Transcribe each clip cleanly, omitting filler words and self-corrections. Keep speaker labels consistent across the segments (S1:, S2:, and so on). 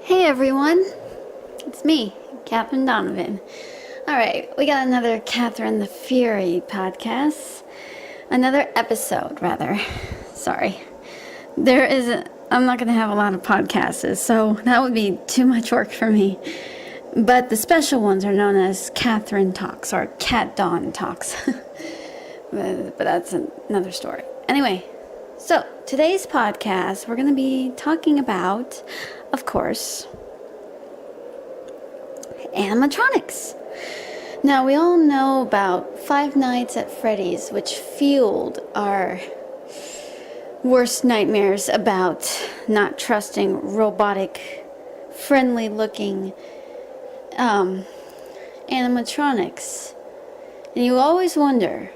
S1: Hey everyone, it's me, Katherine Donovan. Alright, we got another Katherine the Fury podcast. Another episode, rather. Sorry. I'm not going to have a lot of podcasts, so that would be too much work for me. But the special ones are known as Katherine Talks, or KatDon Talks. but that's another story. Anyway, so today's podcast, we're going to be talking about, of course, animatronics. Now, we all know about Five Nights at Freddy's, which fueled our worst nightmares about not trusting robotic, friendly-looking animatronics. And you always wonder,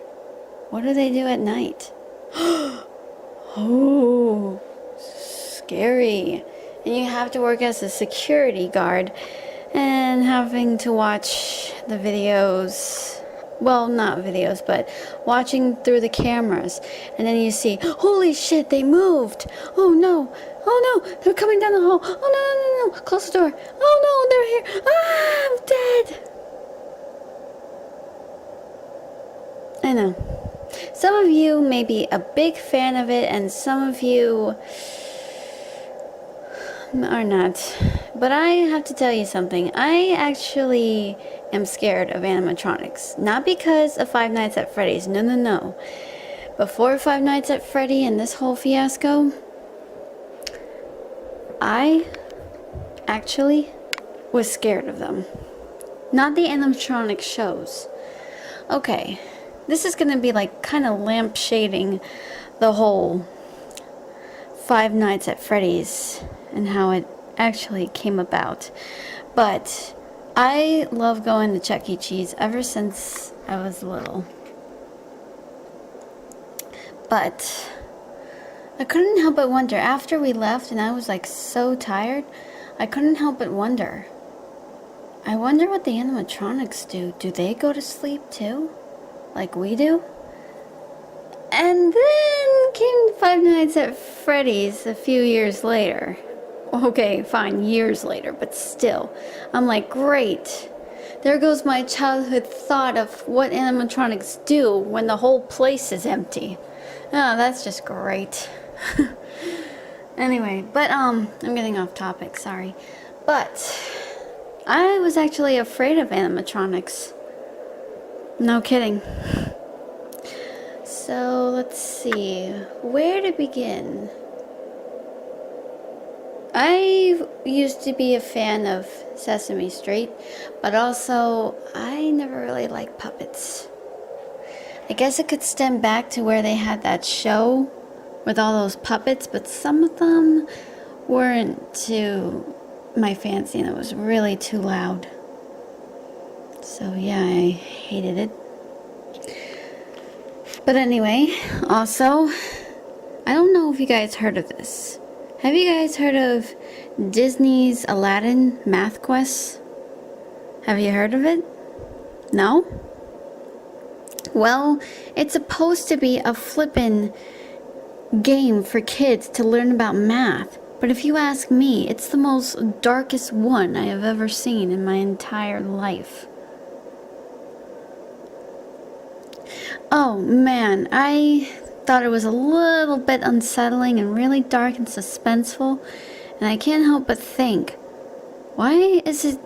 S1: what do they do at night? Oh, scary. And you have to work as a security guard and having to watch the videos, well, not videos, but watching through the cameras. And then you see, holy shit, they moved. Oh no, they're coming down the hall. Oh no, close the door. Oh no, they're here. Ah, I'm dead. I know. Some of you may be a big fan of it, and some of you are not. But I have to tell you something. I actually am scared of animatronics. Not because of Five Nights at Freddy's. No. Before Five Nights at Freddy and this whole fiasco, I actually was scared of them. Not the animatronic shows. Okay, this is going to be like kind of lampshading the whole Five Nights at Freddy's and how it actually came about. But I love going to Chuck E. Cheese ever since I was little. But I couldn't help but wonder, after we left and I was like so tired, I couldn't help but wonder. I wonder what the animatronics do. Do they go to sleep too? Like we do? And then came Five Nights at Freddy's a few years later. Okay, fine, years later, but still. I'm like, great. There goes my childhood thought of what animatronics do when the whole place is empty. Oh, that's just great. Anyway, but I'm getting off topic, sorry. But I was actually afraid of animatronics. No kidding. So, let's see. Where to begin? I used to be a fan of Sesame Street, but also I never really liked puppets. I guess it could stem back to where they had that show with all those puppets, but some of them weren't to my fancy and it was really too loud. So yeah, I hated it. But anyway, also, I don't know if you guys heard of this. Have you guys heard of Disney's Aladdin Math Quest? Have you heard of it? No? Well, it's supposed to be a flippin' game for kids to learn about math. But if you ask me, it's the most darkest one I have ever seen in my entire life. Oh man, I thought it was a little bit unsettling and really dark and suspenseful, and I can't help but think, why is it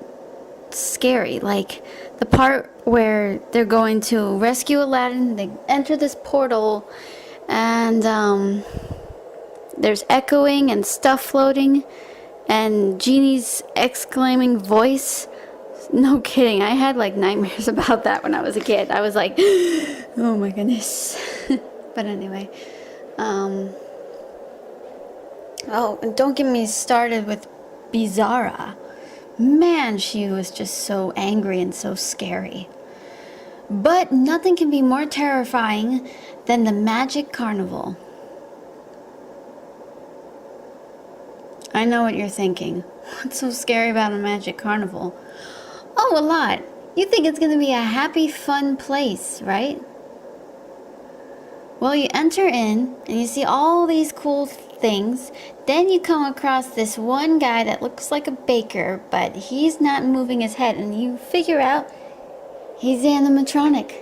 S1: scary? Like the part where they're going to rescue Aladdin, they enter this portal, and there's echoing and stuff floating, and Genie's exclaiming voice. No kidding, I had like nightmares about that when I was a kid. I was like, oh my goodness. But anyway, oh, and don't get me started with Bizarra. Man, she was just so angry and so scary. But nothing can be more terrifying than the Magic Carnival. I know what you're thinking. What's so scary about a Magic Carnival? Oh, a lot. You think it's going to be a happy, fun place, right? Well, you enter in and you see all these cool things. Then you come across this one guy that looks like a baker, but he's not moving his head, and you figure out he's animatronic.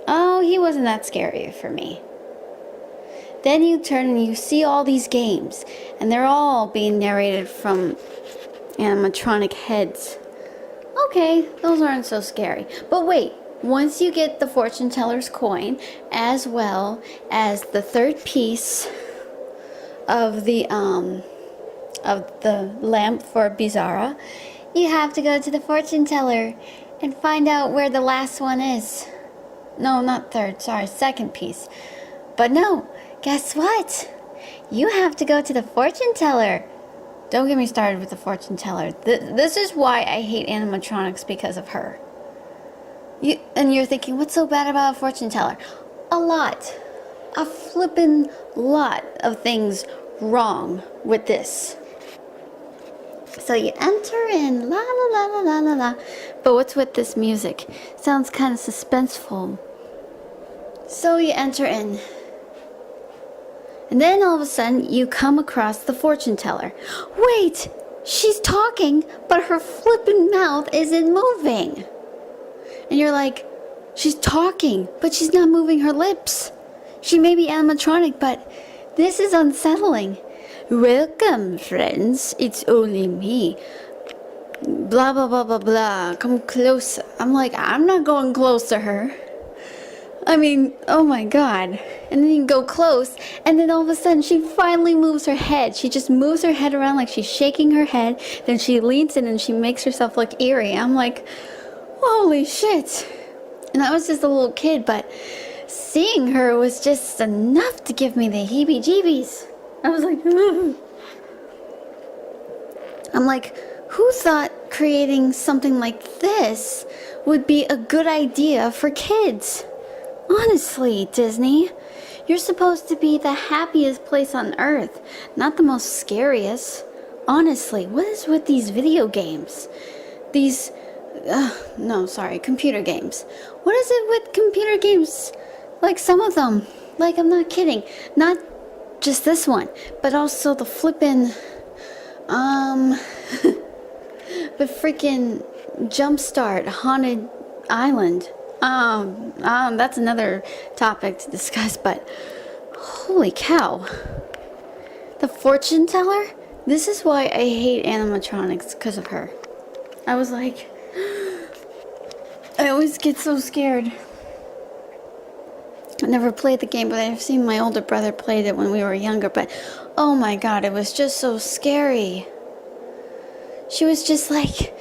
S1: Oh, he wasn't that scary for me. Then you turn and you see all these games, and they're all being narrated from animatronic heads. Okay, those aren't so scary. But wait, once you get the fortune teller's coin, as well as the third piece of the lamp for Bizarra, you have to go to the fortune teller and find out where the last one is. No, not third, sorry, second piece. But no, guess what? You have to go to the fortune teller. Don't get me started with the fortune teller. This is why I hate animatronics, because of her. You're thinking, what's so bad about a fortune teller? A lot. A flippin' lot of things wrong with this. So you enter in, la la la la la la la. But what's with this music? Sounds kind of suspenseful. So you enter in. And then all of a sudden, you come across the fortune teller. Wait! She's talking, but her flippin' mouth isn't moving. And you're like, she's talking, but she's not moving her lips. She may be animatronic, but this is unsettling. Welcome, friends. It's only me. Blah, blah, blah, blah, blah. Come closer. I'm like, I'm not going close to her. I mean, oh my god. And then you go close, and then all of a sudden she finally moves her head. She just moves her head around like she's shaking her head. Then she leans in and she makes herself look eerie. I'm like, holy shit. And I was just a little kid, but seeing her was just enough to give me the heebie-jeebies. I was like, I'm like, who thought creating something like this would be a good idea for kids? Honestly, Disney, you're supposed to be the happiest place on earth, not the most scariest. Honestly, what is with these video games? These, computer games. What is it with computer games? Like some of them, like I'm not kidding, not just this one, but also the flippin', the freaking Jumpstart Haunted Island. That's another topic to discuss, but holy cow. The fortune teller? This is why I hate animatronics, because of her. I was like, I always get so scared. I never played the game, but I've seen my older brother play it when we were younger, but oh my god, it was just so scary. She was just like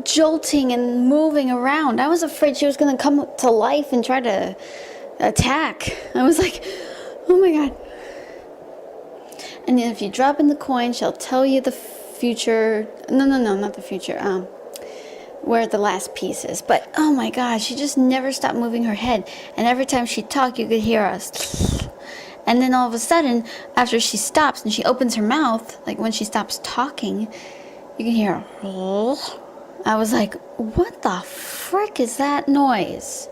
S1: jolting and moving around. I was afraid she was going to come to life and try to attack. I was like, oh my god. And then if you drop in the coin, she'll tell you the future. No, not the future. Where the last piece is. But oh my god, she just never stopped moving her head. And every time she talked, you could hear us. And then all of a sudden, after she stops and she opens her mouth, like when she stops talking, you can hear her. I was like, what the frick is that noise?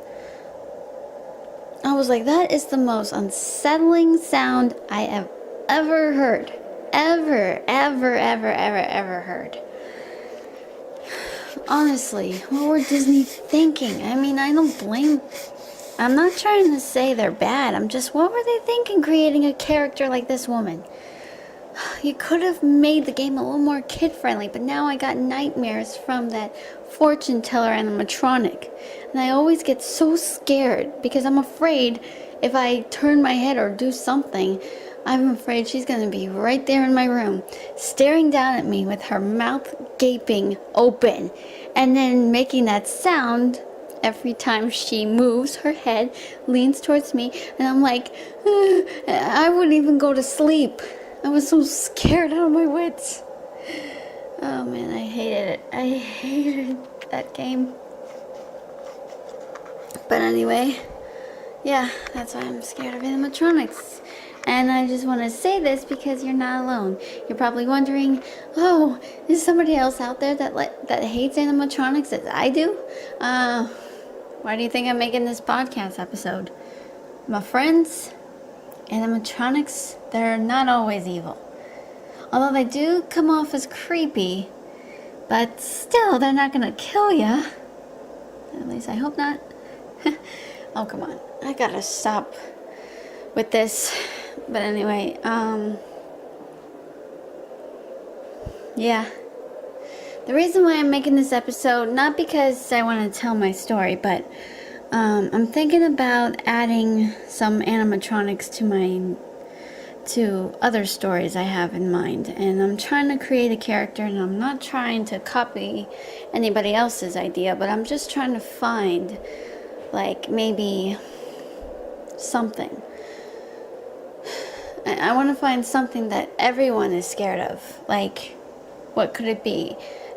S1: I was like, that is the most unsettling sound I have ever heard. Ever heard. Honestly, what were Disney thinking? I mean, I don't blame... I'm not trying to say they're bad. I'm just, what were they thinking creating a character like this woman? You could have made the game a little more kid-friendly, but now I got nightmares from that fortune teller animatronic. And I always get so scared because I'm afraid if I turn my head or do something, I'm afraid she's going to be right there in my room, staring down at me with her mouth gaping open, and then making that sound every time she moves her head, leans towards me, and I'm like, I wouldn't even go to sleep. I was so scared out of my wits. Oh man, I hated it. I hated that game. But anyway, yeah, that's why I'm scared of animatronics. And I just want to say this because you're not alone. You're probably wondering, oh, is somebody else out there that hates animatronics as I do? Why do you think I'm making this podcast episode? My friends, Animatronics, they're not always evil. Although they do come off as creepy, but still, they're not gonna kill ya. At least I hope not. Oh, come on. I gotta stop with this. But anyway, yeah. The reason why I'm making this episode, not because I want to tell my story, but I'm thinking about adding some animatronics to other stories I have in mind, and I'm trying to create a character, and I'm not trying to copy anybody else's idea, but I'm just trying to find, like, maybe something. I want to find something that everyone is scared of. Like, what could it be?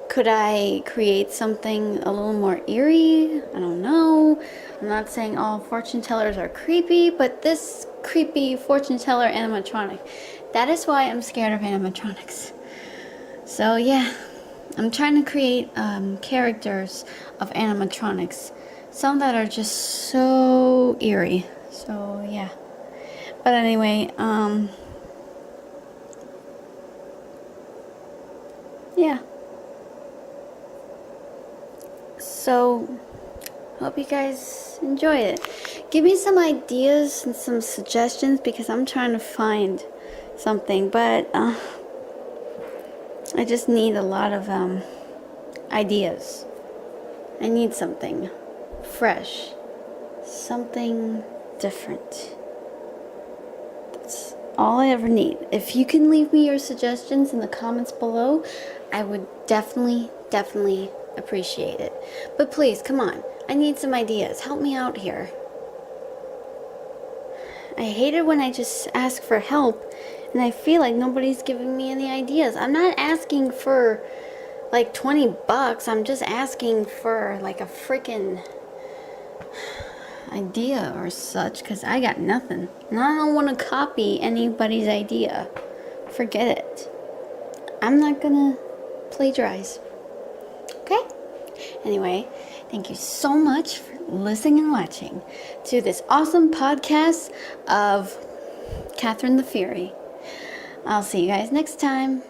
S1: Could I create something a little more eerie? I don't know. I'm not saying all fortune tellers are creepy, but this creepy fortune teller animatronic, that is why I'm scared of animatronics. So yeah, I'm trying to create characters of animatronics. Some that are just so eerie. So yeah. But anyway, yeah. So, hope you guys enjoy it. Give me some ideas and some suggestions because I'm trying to find something, but I just need a lot of ideas. I need something fresh, something different. That's all I ever need. If you can leave me your suggestions in the comments below, I would definitely appreciate it. But please, come on. I need some ideas. Help me out here. I hate it when I just ask for help and I feel like nobody's giving me any ideas. I'm not asking for like $20. I'm just asking for like a freaking idea or such, because I got nothing. And I don't want to copy anybody's idea. Forget it. I'm not gonna plagiarize. Okay? Anyway, thank you so much for listening and watching to this awesome podcast of Katherine the Fury. I'll see you guys next time.